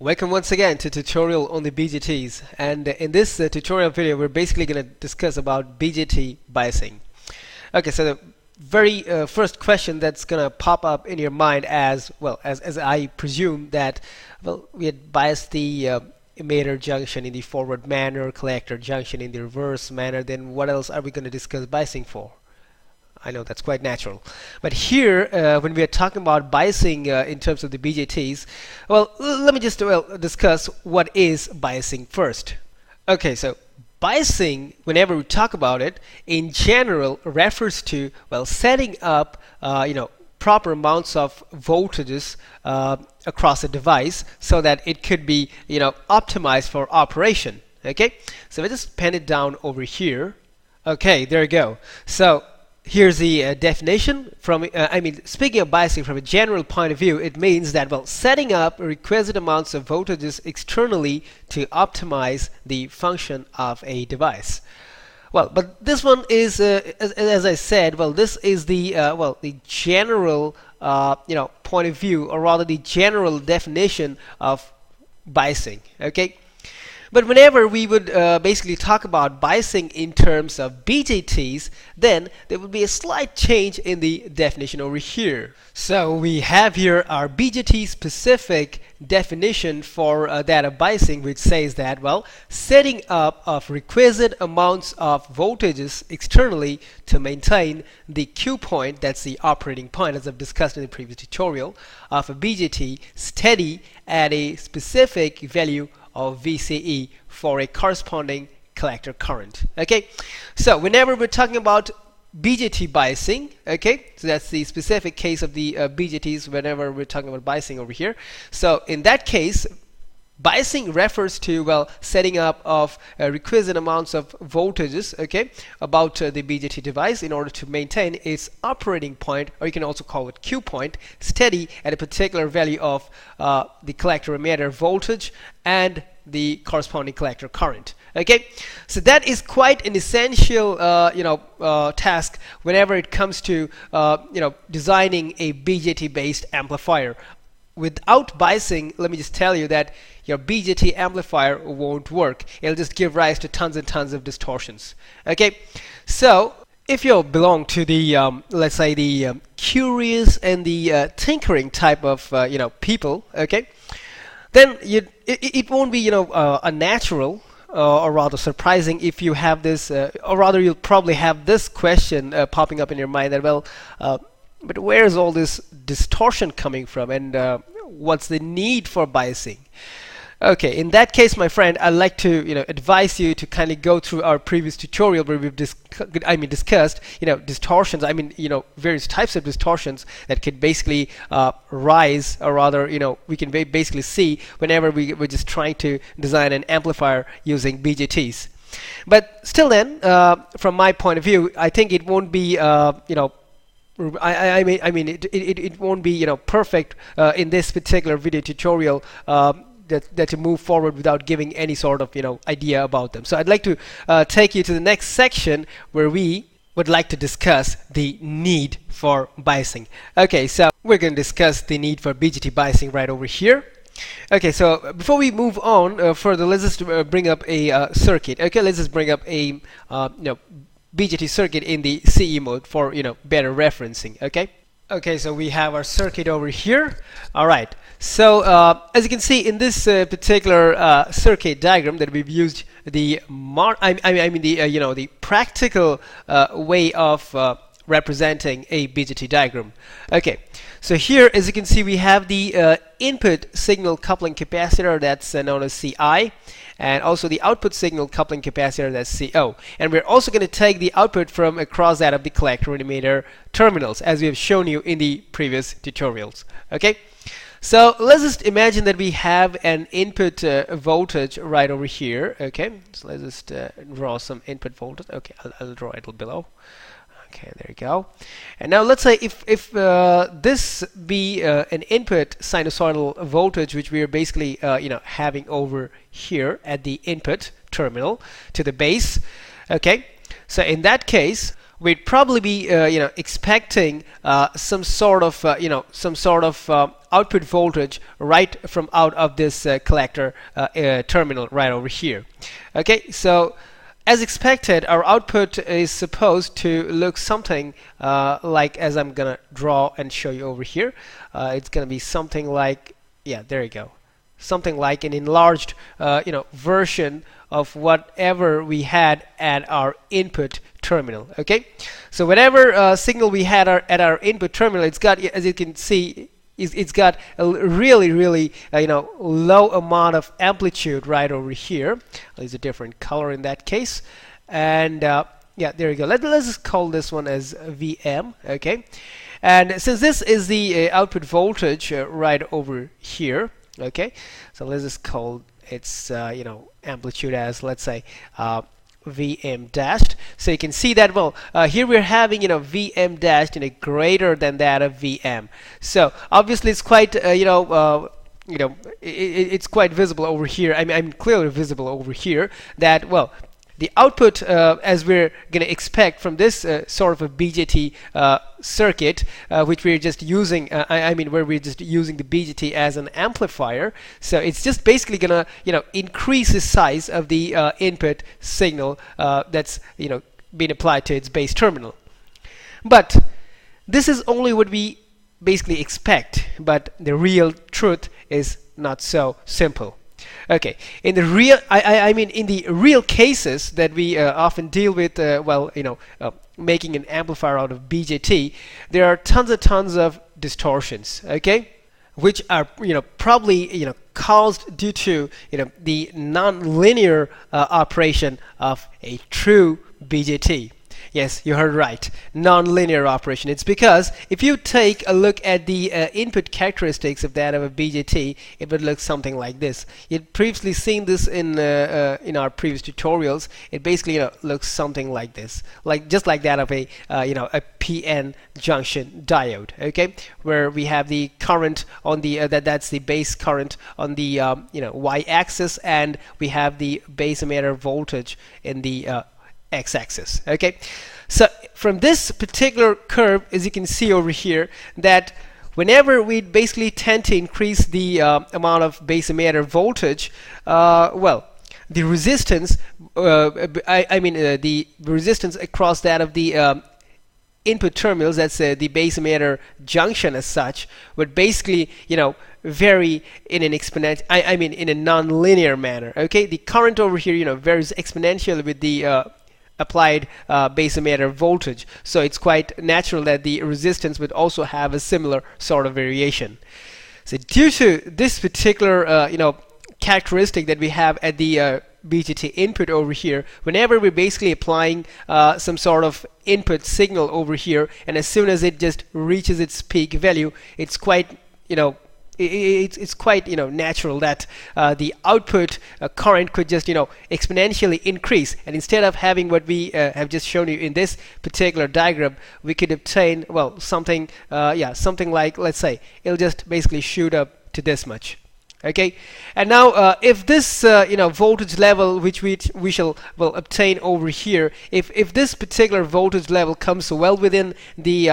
Welcome once again to tutorial on the BJTs, and in this tutorial video we're basically going to discuss about BJT biasing. Okay, so the very first question that's going to pop up in your mind as I presume that we had biased the emitter junction in the forward manner, collector junction in the reverse manner, then what else are we going to discuss biasing for? I know that's quite natural. But here, when we are talking about biasing in terms of the BJTs, let me just discuss what is biasing first. Okay, so biasing, whenever we talk about it, in general refers to setting up proper amounts of voltages across a device so that it could be optimized for operation. Okay, so we just pen it down over here. Okay, there you go. So here's the definition from speaking of biasing from a general point of view, it means that setting up requisite amounts of voltages externally to optimize the function of a device. But this one is as I said, this is the the general point of view, or rather the general definition of biasing. Okay. But whenever we would basically talk about biasing in terms of BJTs, then there would be a slight change in the definition over here. So we have here our BJT specific definition for data biasing, which says that setting up of requisite amounts of voltages externally to maintain the Q point, that's the operating point as I've discussed in the previous tutorial, of a BJT steady at a specific value of VCE for a corresponding collector current. Okay, so whenever we're talking about BJT biasing, okay, so that's the specific case of the BJTs whenever we're talking about biasing over here. So in that case, biasing refers to setting up of requisite amounts of voltages, okay, about the BJT device in order to maintain its operating point, or you can also call it Q point, steady at a particular value of the collector emitter voltage and the corresponding collector current. Okay, so that is quite an essential task whenever it comes to designing a BJT based amplifier. Without biasing, let me just tell you that your BJT amplifier won't work. It'll just give rise to tons and tons of distortions. Okay, so if you belong to the let's say the curious and the tinkering type of people, okay, then it won't be unnatural or rather surprising if you have this, or rather you'll probably have this question popping up in your mind that but where is all this distortion coming from, and what's the need for biasing? Okay, in that case, my friend, I'd like to advise you to kind of go through our previous tutorial where we've discussed distortions. Various types of distortions that could basically rise, or rather we can basically see whenever we're just trying to design an amplifier using BJTs. But still, then, from my point of view, I think it won't be it won't be perfect in this particular video tutorial that to move forward without giving any sort of idea about them. So I'd like to take you to the next section where we would like to discuss the need for biasing. Okay, so we're going to discuss the need for BJT biasing right over here. Okay, so before we move on further, let's just bring up a circuit. Okay, let's just bring up a BJT circuit in the CE mode for better referencing. Okay, so we have our circuit over here. All right, so as you can see in this particular circuit diagram that we've used the the practical way of representing a BJT diagram. Okay, so here, as you can see, we have the input signal coupling capacitor, that's known as CI, and also the output signal coupling capacitor, that's CO. And we're also going to take the output from across that of the collector and emitter terminals, as we have shown you in the previous tutorials. Okay, so let's just imagine that we have an input voltage right over here. Okay, so let's just draw some input voltage. Okay, I'll draw it below. Okay, there you go. And now let's say if this be an input sinusoidal voltage, which we are basically having over here at the input terminal to the base. Okay, so in that case, we'd probably be expecting some sort of output voltage right from out of this collector terminal right over here. Okay, so as expected, our output is supposed to look something like, as I'm gonna draw and show you over here. It's gonna be something like, yeah, there you go, something like an enlarged version of whatever we had at our input terminal. Okay, so whatever signal we had at our input terminal, it's got, as you can see, it's got a really low amount of amplitude right over here. There's a different color in that case, and yeah, there you go. Let's just call this one as VM. Okay, and since this is the output voltage right over here, okay, so let's just call its amplitude as, let's say, VM dashed. So you can see that, well, here we're having VM dashed greater than that of VM. So obviously it's quite it's quite visible over here. I'm clearly visible over here that, well, the output, as we're going to expect from this sort of a BJT circuit, which we're just using, where we're just using the BJT as an amplifier. So it's just basically going to, increase the size of the input signal that's, being applied to its base terminal. But this is only what we basically expect. But the real truth is not so simple. Okay, in the real, in the real cases that we often deal with, making an amplifier out of BJT, there are tons of distortions. Okay, which are probably caused due to the non-linear operation of a true BJT. Yes, you heard right. Non-linear operation. It's because if you take a look at the input characteristics of that of a BJT, it would look something like this. You'd previously seen this in our previous tutorials. It basically looks something like this, just like that of a a PN junction diode. Okay, where we have the current on the that's the base current on the y-axis, and we have the base emitter voltage in the x-axis. Okay, so from this particular curve, as you can see over here, that whenever we basically tend to increase the amount of base emitter voltage, well, the resistance, the resistance across that of the input terminals, that's the base emitter junction as such, would basically vary in an exponential, in a non-linear manner. Okay, the current over here varies exponentially with the applied base emitter voltage, so it's quite natural that the resistance would also have a similar sort of variation. So due to this particular characteristic that we have at the BJT input over here, whenever we're basically applying some sort of input signal over here, and as soon as it just reaches its peak value, it's quite it's quite natural that the output current could just exponentially increase, and instead of having what we have just shown you in this particular diagram, we could obtain, well, something something like, let's say, it'll just basically shoot up to this much. Okay, and now if this voltage level which we shall obtain over here, if this particular voltage level comes well within the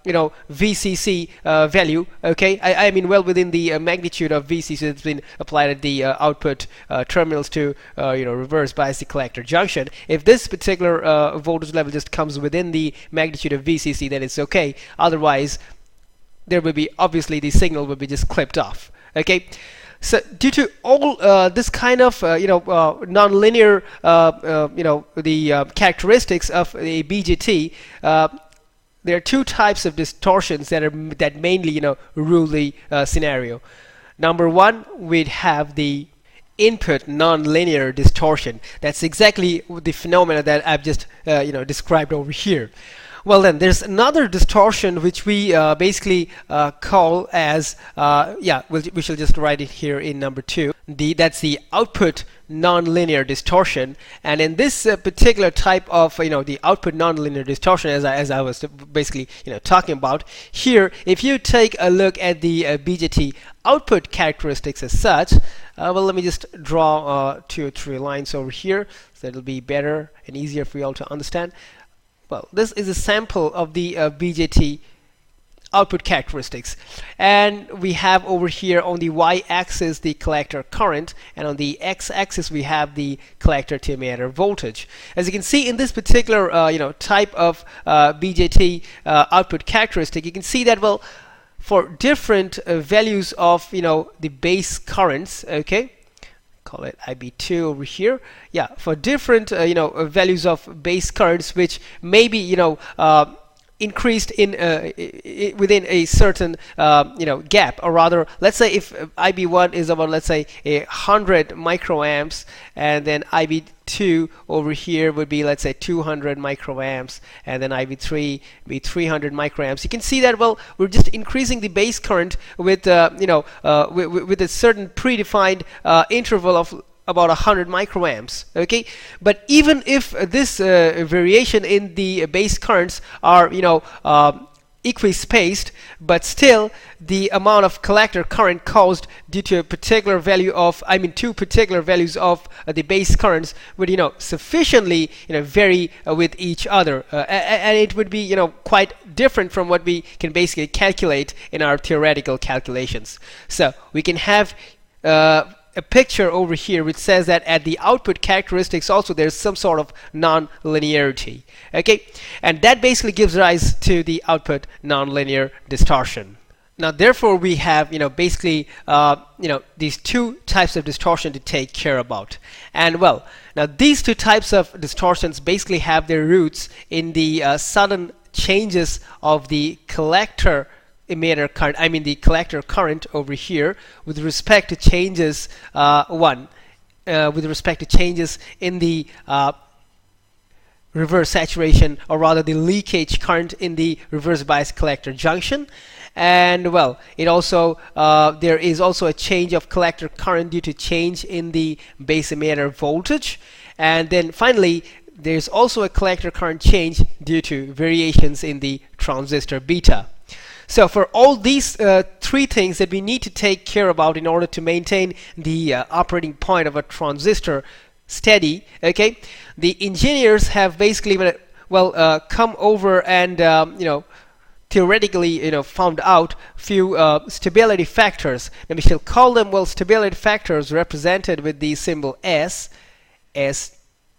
VCC value, okay, I mean well within the magnitude of VCC that's been applied at the output terminals to reverse bias the collector junction. If this particular voltage level just comes within the magnitude of VCC, then it's okay. Otherwise, there will be, obviously, the signal will be just clipped off. Okay. So due to all this kind of non-linear the characteristics of a BJT, there are two types of distortions that mainly rule the scenario. Number one, we'd have the input non-linear distortion. That's exactly the phenomena that I've just described over here. Well, then there's another distortion which we basically call as we shall just write it here in number 2. That's the output nonlinear distortion, and in this particular type of the output nonlinear distortion, as I was basically talking about here, if you take a look at the BJT output characteristics as such, well, let me just draw 2 or 3 lines over here so it'll be better and easier for you all to understand. well, this is a sample of the BJT output characteristics, and we have over here on the y-axis the collector current, and on the x-axis we have the collector to emitter voltage. As you can see in this particular type of BJT output characteristic, you can see that, well, for different values of the base currents, okay, call it IB2 over here, yeah, for different values of base currents which may be increased in within a certain gap, or rather, let's say if IB1 is about, let's say, 100 microamps, and then IB2 over here would be, let's say, 200 microamps, and then IB3 be 300 microamps. You can see that, well, we're just increasing the base current with with a certain predefined interval of about 100 microamps. Okay, but even if this variation in the base currents are equispaced, but still the amount of collector current caused due to a particular value of, two particular values of the base currents would sufficiently vary with each other, and it would be quite different from what we can basically calculate in our theoretical calculations. So we can have a picture over here which says that at the output characteristics also there's some sort of non-linearity, okay, and that basically gives rise to the output nonlinear distortion. Now therefore we have basically these two types of distortion to take care about, and well, now these two types of distortions basically have their roots in the sudden changes of the collector emitter current, the collector current over here, with respect to changes with respect to changes in the reverse saturation, or rather the leakage current in the reverse bias collector junction. And well, it also there is also a change of collector current due to change in the base emitter voltage, and then finally there's also a collector current change due to variations in the transistor beta. So for all these three things that we need to take care about in order to maintain the operating point of a transistor steady, okay, the engineers have basically come over and theoretically found out few stability factors. Now we shall call them stability factors represented with the symbol S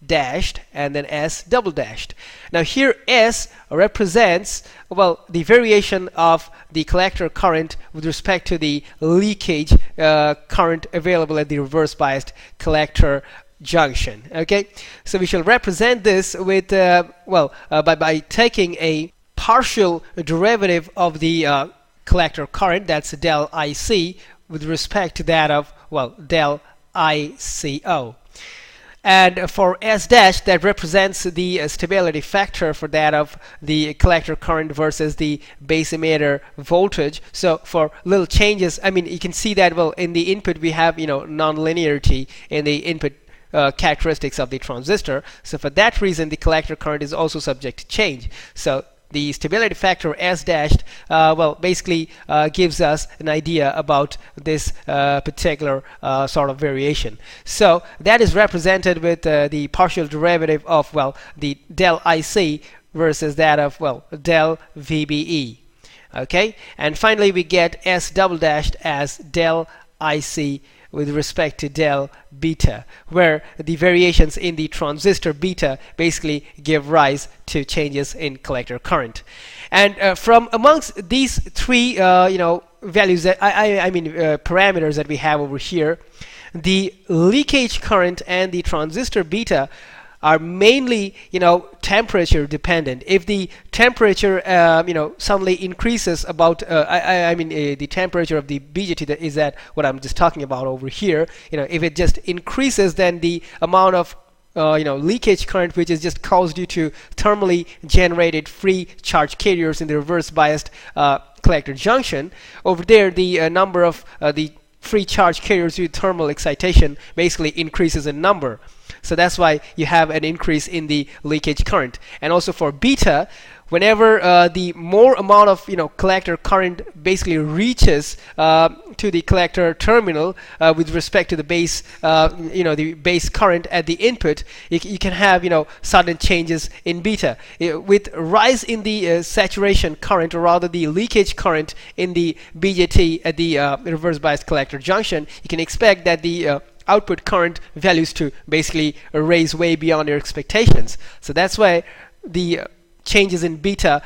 dashed, and then S double dashed. Now here S represents the variation of the collector current with respect to the leakage current available at the reverse biased collector junction. Okay, so we shall represent this with by taking a partial derivative of the collector current, that's del IC, with respect to that of del ICO. And for S dash, that represents the stability factor for that of the collector current versus the base emitter voltage. So for little changes, you can see that in the input we have non-linearity in the input characteristics of the transistor. So for that reason, the collector current is also subject to change. So the stability factor S dashed basically gives us an idea about this particular sort of variation. So that is represented with the partial derivative of the del IC versus that of del VBE. Okay, and finally we get S double dashed as del IC with respect to del beta, where the variations in the transistor beta basically give rise to changes in collector current. And from amongst these three values that parameters that we have over here, the leakage current and the transistor beta are mainly temperature dependent. If the temperature suddenly increases about the temperature of the BJT, that is that what I'm just talking about over here, if it just increases, then the amount of leakage current, which is just caused due to thermally generated free charge carriers in the reverse biased collector junction, over there the number of the free charge carriers due to thermal excitation basically increases in number. So that's why you have an increase in the leakage current. And also for beta, whenever the more amount of collector current basically reaches to the collector terminal with respect to the base the base current at the input, you can have sudden changes in beta. With rise in the saturation current, or rather the leakage current in the BJT at the reverse bias collector junction, you can expect that the output current values to basically raise way beyond your expectations. So that's why the changes in beta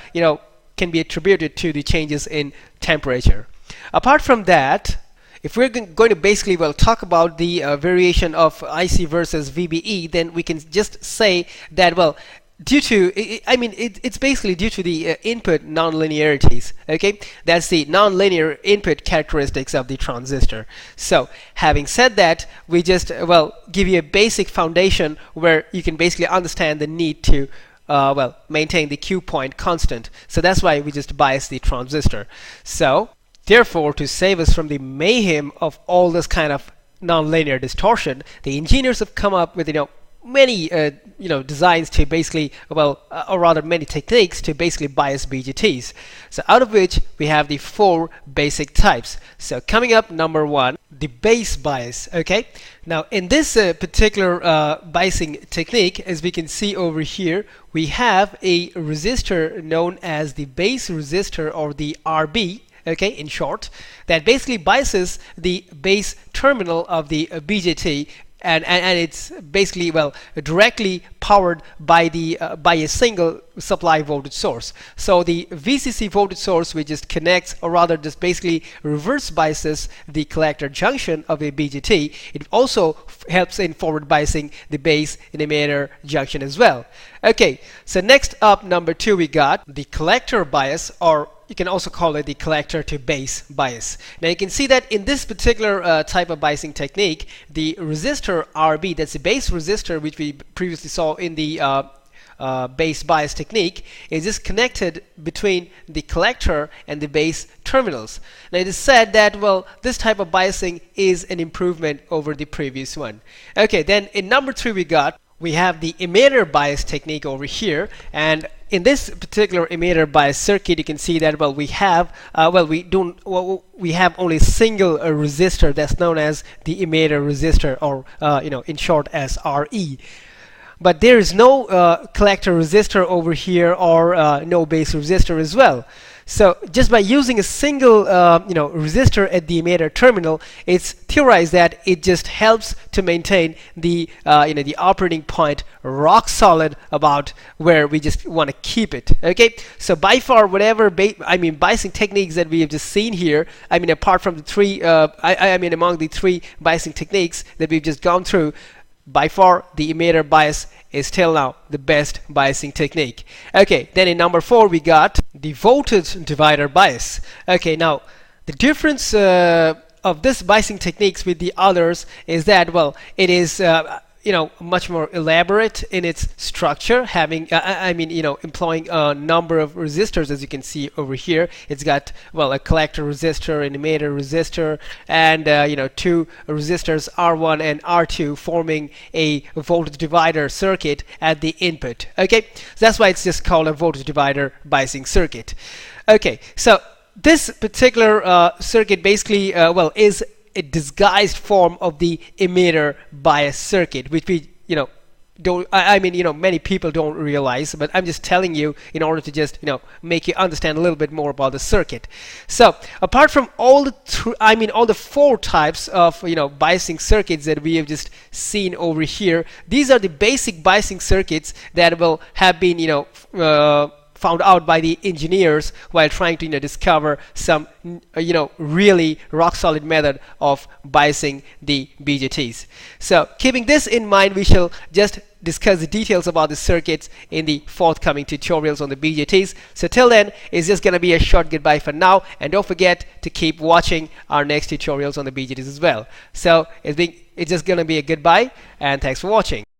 can be attributed to the changes in temperature. Apart from that, if we're going to basically talk about the variation of IC versus VBE, then we can just say that due to it's basically due to the input nonlinearities. Okay, that's the nonlinear input characteristics of the transistor. So having said that, we just give you a basic foundation where you can basically understand the need to maintain the Q point constant. So that's why we just bias the transistor. So therefore, to save us from the mayhem of all this kind of nonlinear distortion, the engineers have come up with many designs to basically or rather many techniques to basically bias BJTs. So out of which we have the 4 basic types. So coming up, number 1, the base bias. Okay, now in this particular biasing technique, as we can see over here, we have a resistor known as the base resistor, or the RB. Okay, in short, that basically biases the base terminal of the BJT, and it's basically directly powered by the by a single supply voltage source. So the VCC voltage source, which just connects, or rather just basically reverse biases the collector junction of a BJT. It also helps in forward biasing the base and emitter junction as well. Okay, so next up, number 2, we got the collector bias, or you can also call it the collector to base bias. Now you can see that in this particular type of biasing technique, the resistor RB, that's the base resistor which we previously saw in the base bias technique, is just connected between the collector and the base terminals. Now it is said that this type of biasing is an improvement over the previous one. Okay, then in number 3 we have the emitter bias technique over here, and in this particular emitter bias circuit, you can see that we have we have only a single resistor that's known as the emitter resistor, or in short as RE. But there is no collector resistor over here, or no base resistor as well. So just by using a single resistor at the emitter terminal, it's theorized that it just helps to maintain the the operating point rock solid about where we just want to keep it. Okay, so by far whatever biasing techniques that we have just seen here, apart from the 3 among the 3 biasing techniques that we've just gone through, by far the emitter bias is till now the best biasing technique. Okay, then in number 4 we got the voltage divider bias. Okay, now the difference of this biasing techniques with the others is that it is much more elaborate in its structure, having employing a number of resistors, as you can see over here. It's got a collector resistor, an emitter resistor, and 2 resistors R1 and R2 forming a voltage divider circuit at the input. Okay, so that's why it's just called a voltage divider biasing circuit. Okay, so this particular circuit basically is a disguised form of the emitter bias circuit, which we don't many people don't realize, but I'm just telling you in order to just make you understand a little bit more about the circuit. So apart from all the all the 4 types of biasing circuits that we have just seen over here, these are the basic biasing circuits that will have been found out by the engineers while trying to discover some really rock solid method of biasing the BJTs. So keeping this in mind, we shall just discuss the details about the circuits in the forthcoming tutorials on the BJTs. So till then, it's just gonna be a short goodbye for now, and don't forget to keep watching our next tutorials on the BJTs as well. So it's just gonna be a goodbye, and thanks for watching.